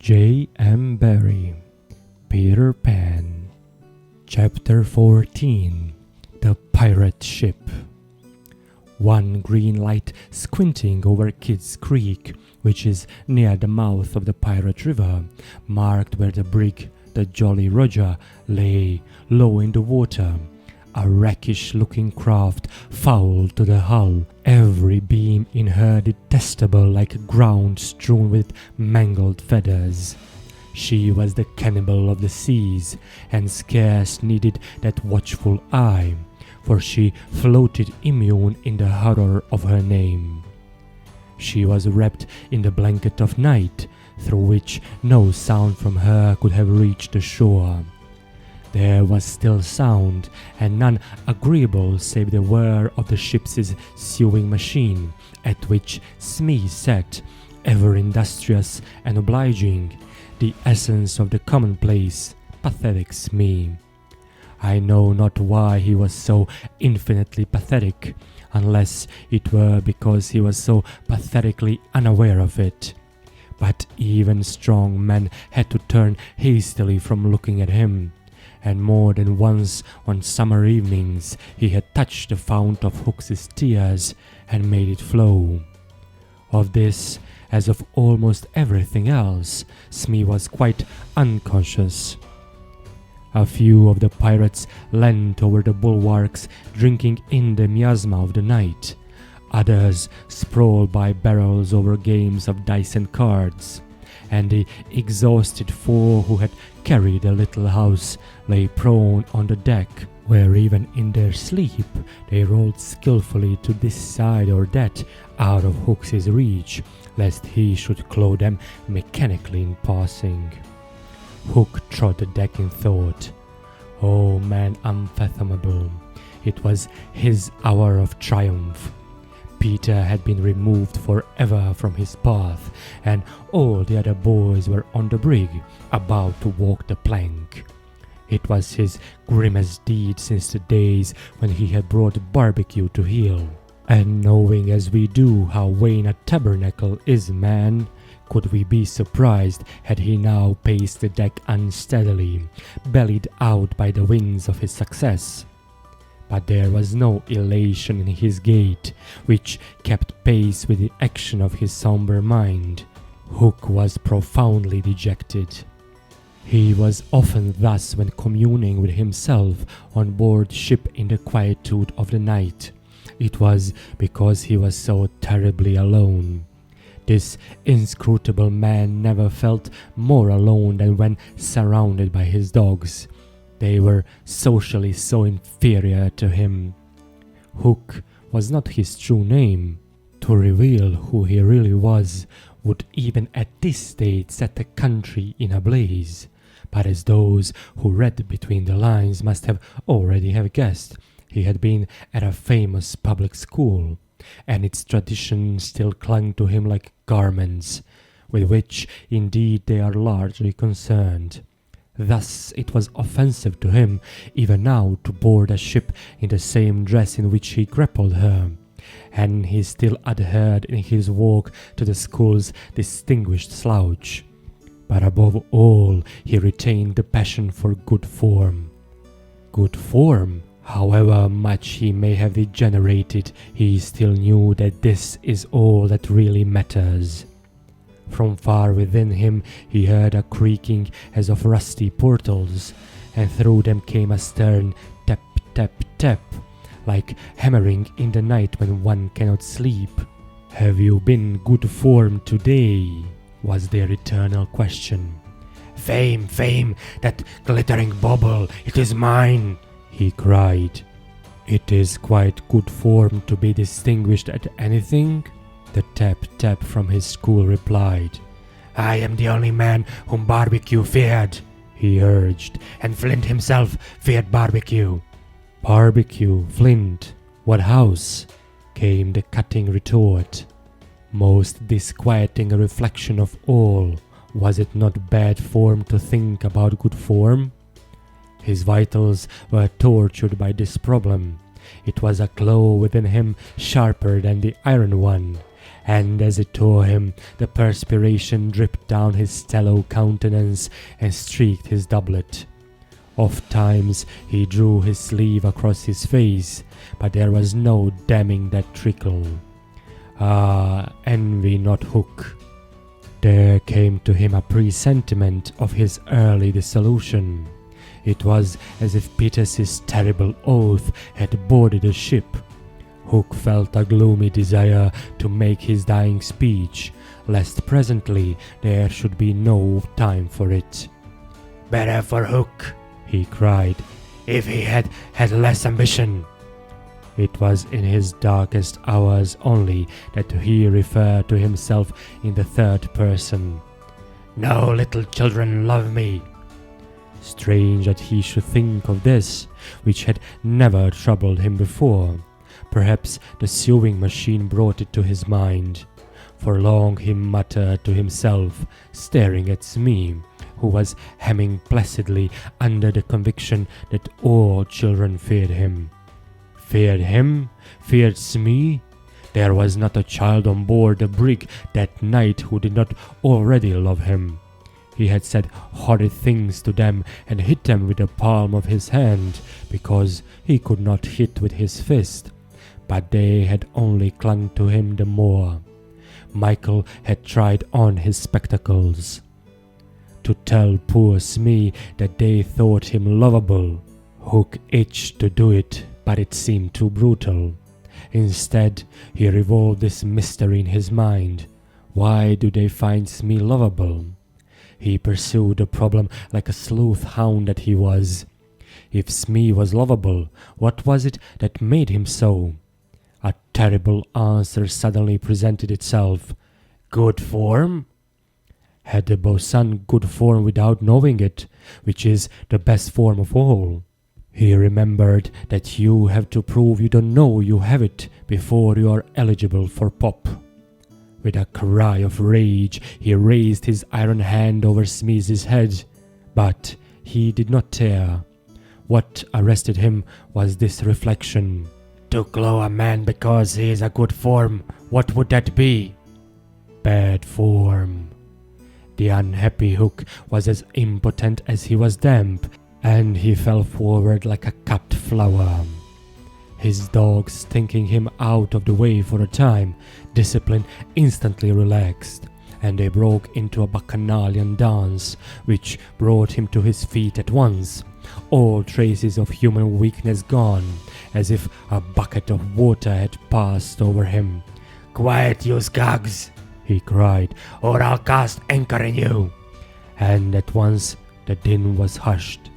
J.M. Barrie, Peter Pan. Chapter 14. The Pirate Ship. One green light squinting over Kidd's Creek, which is near the mouth of the Pirate River, marked where the brig, the Jolly Roger, lay low in the water. A rakish-looking craft, foul to the hull, every beam in her detestable like ground strewn with mangled feathers. She was the cannibal of the seas, and scarce needed that watchful eye, for she floated immune in the horror of her name. She was wrapped in the blanket of night, through which no sound from her could have reached the shore. There was still sound, and none agreeable save the whir of the ship's sewing machine, at which Smee sat, ever industrious and obliging, the essence of the commonplace, pathetic Smee. I know not why he was so infinitely pathetic, unless it were because he was so pathetically unaware of it. But even strong men had to turn hastily from looking at him, and more than once on summer evenings he had touched the fount of Hook's tears and made it flow. Of this, as of almost everything else, Smee was quite unconscious. A few of the pirates leant over the bulwarks, drinking in the miasma of the night. Others sprawled by barrels over games of dice and cards, and the exhausted four who had carried the little house lay prone on the deck, where even in their sleep they rolled skillfully to this side or that out of Hook's reach, lest he should claw them mechanically in passing. Hook trod the deck in thought. Oh man unfathomable, it was his hour of triumph. Peter had been removed forever from his path, and all the other boys were on the brig, about to walk the plank. It was his grimmest deed since the days when he had brought Barbecue to heel. And knowing as we do how vain a tabernacle is man, could we be surprised had he now paced the deck unsteadily, bellied out by the winds of his success? But there was no elation in his gait, which kept pace with the action of his somber mind. Hook was profoundly dejected. He was often thus when communing with himself on board ship in the quietude of the night. It was because he was so terribly alone. This inscrutable man never felt more alone than when surrounded by his dogs. They were socially so inferior to him. Hook was not his true name. To reveal who he really was would even at this stage set the country in a blaze. But as those who read between the lines must have already have guessed, he had been at a famous public school, and its traditions still clung to him like garments, with which indeed they are largely concerned. Thus it was offensive to him even now to board a ship in the same dress in which he grappled her, and he still adhered in his walk to the school's distinguished slouch. But above all he retained the passion for good form. Good form? However much he may have degenerated, he still knew that this is all that really matters. From far within him he heard a creaking as of rusty portals, and through them came a stern tap, tap, tap, like hammering in the night when one cannot sleep. "Have you been good form today?" was their eternal question. "Fame, fame, that glittering bauble, it is mine!" he cried. "It is quite good form to be distinguished at anything," the tap-tap from his school replied. "I am the only man whom Barbecue feared," he urged, "and Flint himself feared Barbecue." "Barbecue, Flint, what house?" came the cutting retort. Most disquieting reflection of all, was it not bad form to think about good form? His vitals were tortured by this problem. It was a claw within him sharper than the iron one, and as it tore him, the perspiration dripped down his sallow countenance and streaked his doublet. Oft-times he drew his sleeve across his face, but there was no damming that trickle. Ah, envy not Hook. There came to him a presentiment of his early dissolution. It was as if Peter's terrible oath had boarded a ship. Hook felt a gloomy desire to make his dying speech, lest presently there should be no time for it. "Better for Hook," he cried, "if he had had less ambition." It was in his darkest hours only that he referred to himself in the third person. "No little children love me." Strange that he should think of this, which had never troubled him before. Perhaps the sewing machine brought it to his mind. For long he muttered to himself, staring at Smee, who was hemming placidly under the conviction that all children feared him. Feared him? Feared Smee? There was not a child on board the brig that night who did not already love him. He had said horrid things to them and hit them with the palm of his hand, because he could not hit with his fist. But they had only clung to him the more. Michael had tried on his spectacles. To tell poor Smee that they thought him lovable, Hook itched to do it, but it seemed too brutal. Instead, he revolved this mystery in his mind. Why do they find Smee lovable? He pursued the problem like a sleuth hound that he was. If Smee was lovable, what was it that made him so? A terrible answer suddenly presented itself. Good form? Had the bosun good form without knowing it, which is the best form of all? He remembered that you have to prove you don't know you have it before you are eligible for pop. With a cry of rage, he raised his iron hand over Smee's head, but he did not tear. What arrested him was this reflection. To claw a man because he is a good form, what would that be? Bad form. The unhappy Hook was as impotent as he was damp, and he fell forward like a cut flower. His dogs thinking him out of the way for a time, discipline instantly relaxed, and they broke into a bacchanalian dance, which brought him to his feet at once, all traces of human weakness gone, as if a bucket of water had passed over him. "Quiet, you skags!" he cried, "or I'll cast anchor in you!" And at once the din was hushed.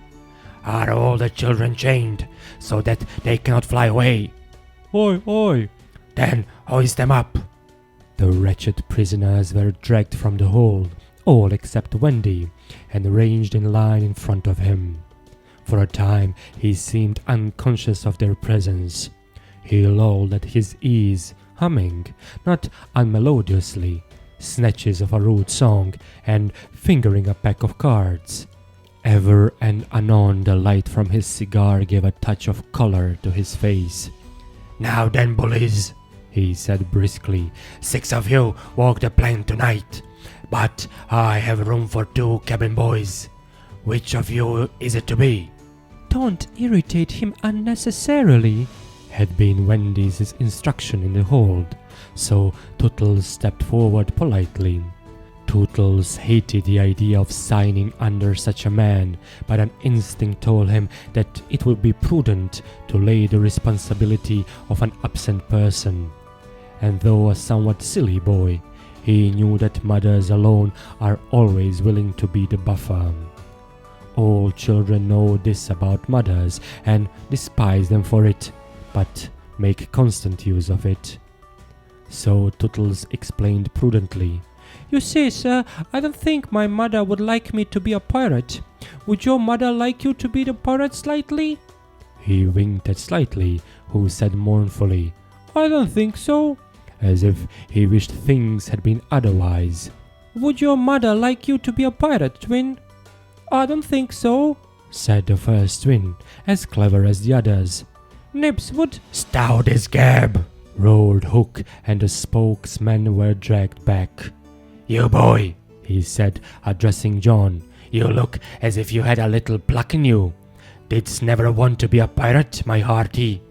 "Are all the children chained, so that they cannot fly away?" "Oi, oi!" "Then hoist them up!" The wretched prisoners were dragged from the hold, all except Wendy, and ranged in line in front of him. For a time he seemed unconscious of their presence. He lolled at his ease, humming, not unmelodiously, snatches of a rude song, and fingering a pack of cards. Ever and anon the light from his cigar gave a touch of color to his face. "Now then, bullies," he said briskly, "6 of you walk the plank tonight, but I have room for 2 cabin boys. Which of you is it to be?" "Don't irritate him unnecessarily," had been Wendy's instruction in the hold, so Tootles stepped forward politely. Tootles hated the idea of signing under such a man, but an instinct told him that it would be prudent to lay the responsibility of an absent person. And though a somewhat silly boy, he knew that mothers alone are always willing to be the buffer. All children know this about mothers and despise them for it, but make constant use of it. So Tootles explained prudently. "You see, sir, I don't think my mother would like me to be a pirate. Would your mother like you to be the pirate, Slightly?" He winked at Slightly, who said mournfully, "I don't think so," as if he wished things had been otherwise. "Would your mother like you to be a pirate, Twin?" "I don't think so," said the first twin, as clever as the others. "Nibs would—" "Stout as gab," roared Hook, and the spokesmen were dragged back. "You boy," he said, addressing John, "you look as if you had a little pluck in you. Didst never want to be a pirate, my hearty?"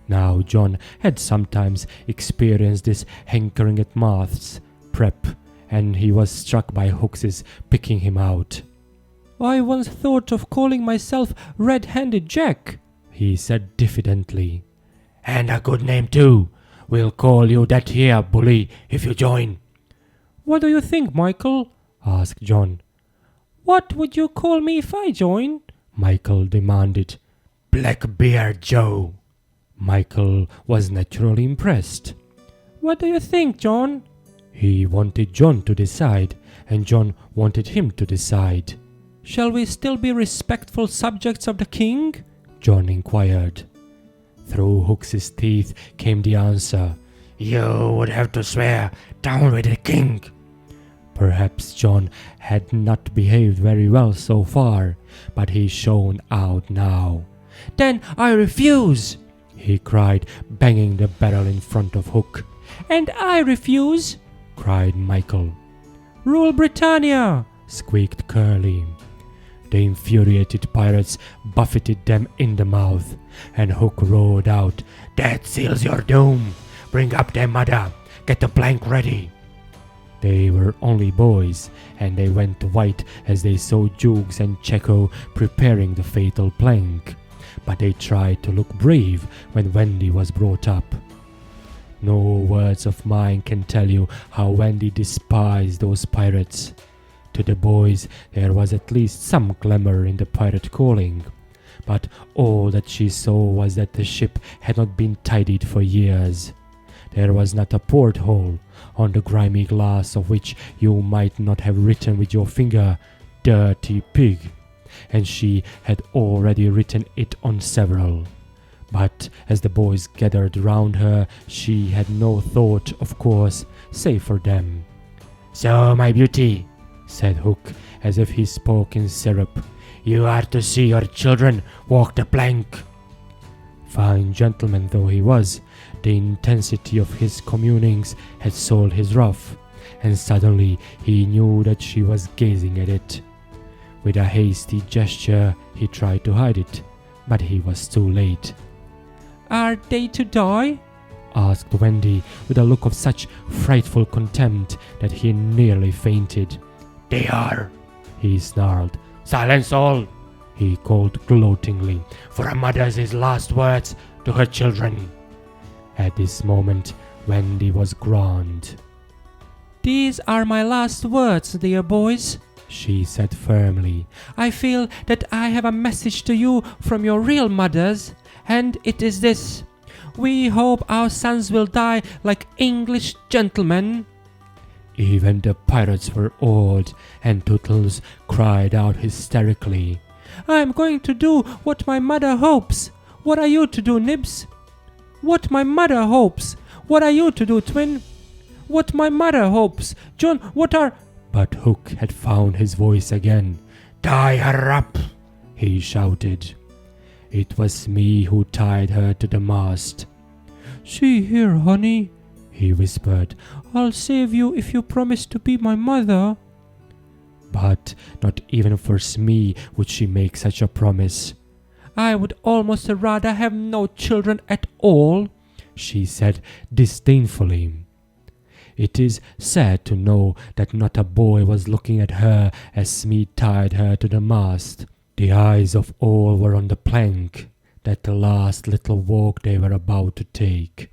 Now John had sometimes experienced this hankering at maths prep, and he was struck by Hook's picking him out. "I once thought of calling myself Red-Handed Jack," he said diffidently. "And a good name too. We'll call you that here, bully, if you join." "What do you think, Michael?" asked John. "What would you call me if I join?" Michael demanded. "Blackbeard Joe." Michael was naturally impressed. "What do you think, John?" He wanted John to decide, and John wanted him to decide. "Shall we still be respectful subjects of the king?" John inquired. Through Hook's teeth came the answer, "You would have to swear down with the king." Perhaps John had not behaved very well so far, but he shone out now. "Then I refuse!" he cried, banging the barrel in front of Hook. "And I refuse!" cried Michael. "Rule Britannia!" squeaked Curly. The infuriated pirates buffeted them in the mouth, and Hook roared out, "That seals your doom! Bring up their mother! Get the plank ready!" They were only boys, and they went white as they saw Jukes and Checo preparing the fatal plank, but they tried to look brave when Wendy was brought up. No words of mine can tell you how Wendy despised those pirates. To the boys there was at least some glamour in the pirate calling, but all that she saw was that the ship had not been tidied for years. There was not a porthole, on the grimy glass of which you might not have written with your finger, "Dirty Pig," and she had already written it on several. But as the boys gathered round her, she had no thought, of course, save for them. "So, my beauty," said Hook, as if he spoke in syrup, "you are to see your children walk the plank." Fine gentleman though he was, the intensity of his communings had soiled his ruff, and suddenly he knew that she was gazing at it. With a hasty gesture he tried to hide it, but he was too late. "Are they to die?" asked Wendy, with a look of such frightful contempt that he nearly fainted. "They are," he snarled. "Silence all," he called gloatingly, "for a mother's last words to her children." At this moment Wendy was grand. "These are my last words, dear boys," she said firmly. "I feel that I have a message to you from your real mothers, and it is this: we hope our sons will die like English gentlemen." Even the pirates were awed, and Tootles cried out hysterically, "I'm going to do what my mother hopes. What are you to do, Nibs?" "What my mother hopes. What are you to do, Twin?" "What my mother hopes. John, what are—" But Hook had found his voice again. "Tie her up," he shouted. It was me who tied her to the mast. "See here, honey," he whispered, "I'll save you if you promise to be my mother." But not even for Smee would she make such a promise. "I would almost rather have no children at all," she said disdainfully. It is sad to know that not a boy was looking at her as Smee tied her to the mast. The eyes of all were on the plank, that the last little walk they were about to take.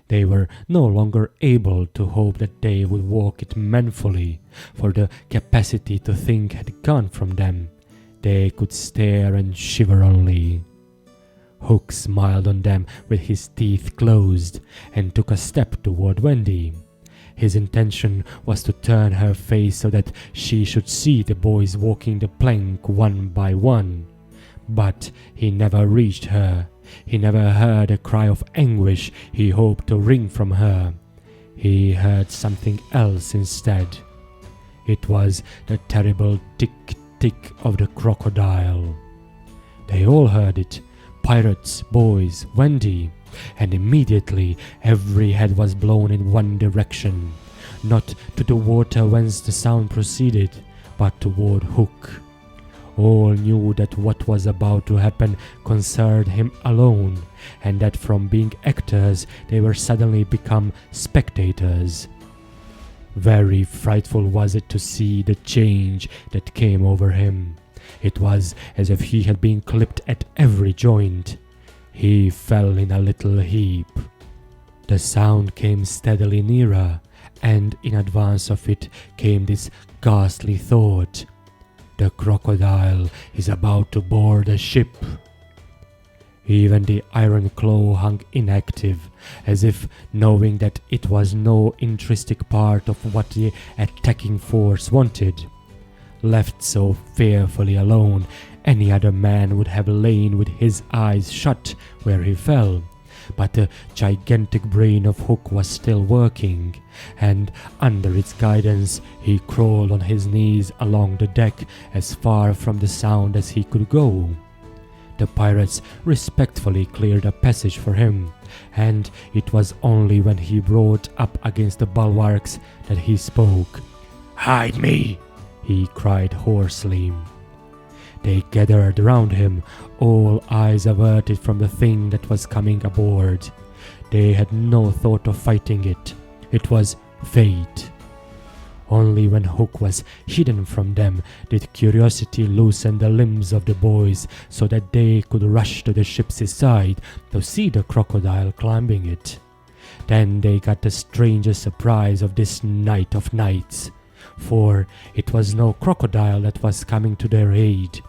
They were no longer able to hope that they would walk it manfully, for the capacity to think had gone from them. They could stare and shiver only. Hook smiled on them with his teeth closed, and took a step toward Wendy. His intention was to turn her face so that she should see the boys walking the plank one by one. But he never reached her. He never heard a cry of anguish he hoped to wring from her. He heard something else instead. It was the terrible tick-tick of the crocodile. They all heard it. Pirates, boys, Wendy. and immediately every head was blown in one direction, not to the water whence the sound proceeded, but toward Hook. All knew that what was about to happen concerned him alone, and that from being actors they were suddenly become spectators. Very frightful was it to see the change that came over him. It was as if he had been clipped at every joint. He fell in a little heap. The sound came steadily nearer, and in advance of it came this ghastly thought: the crocodile is about to board the ship. Even the iron claw hung inactive, as if knowing that it was no intrinsic part of what the attacking force wanted. Left so fearfully alone, any other man would have lain with his eyes shut where he fell. But the gigantic brain of Hook was still working, and under its guidance he crawled on his knees along the deck as far from the sound as he could go. The pirates respectfully cleared a passage for him, and it was only when he brought up against the bulwarks that he spoke. "Hide me!" he cried hoarsely. They gathered around him, all eyes averted from the thing that was coming aboard. They had no thought of fighting it. It was fate. Only when Hook was hidden from them did curiosity loosen the limbs of the boys so that they could rush to the ship's side to see the crocodile climbing it. Then they got the strangest surprise of this night of nights, for it was no crocodile that was coming to their aid.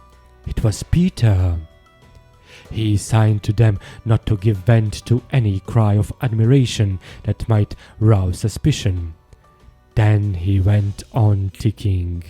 It was Peter. He signed to them not to give vent to any cry of admiration that might rouse suspicion. Then he went on ticking.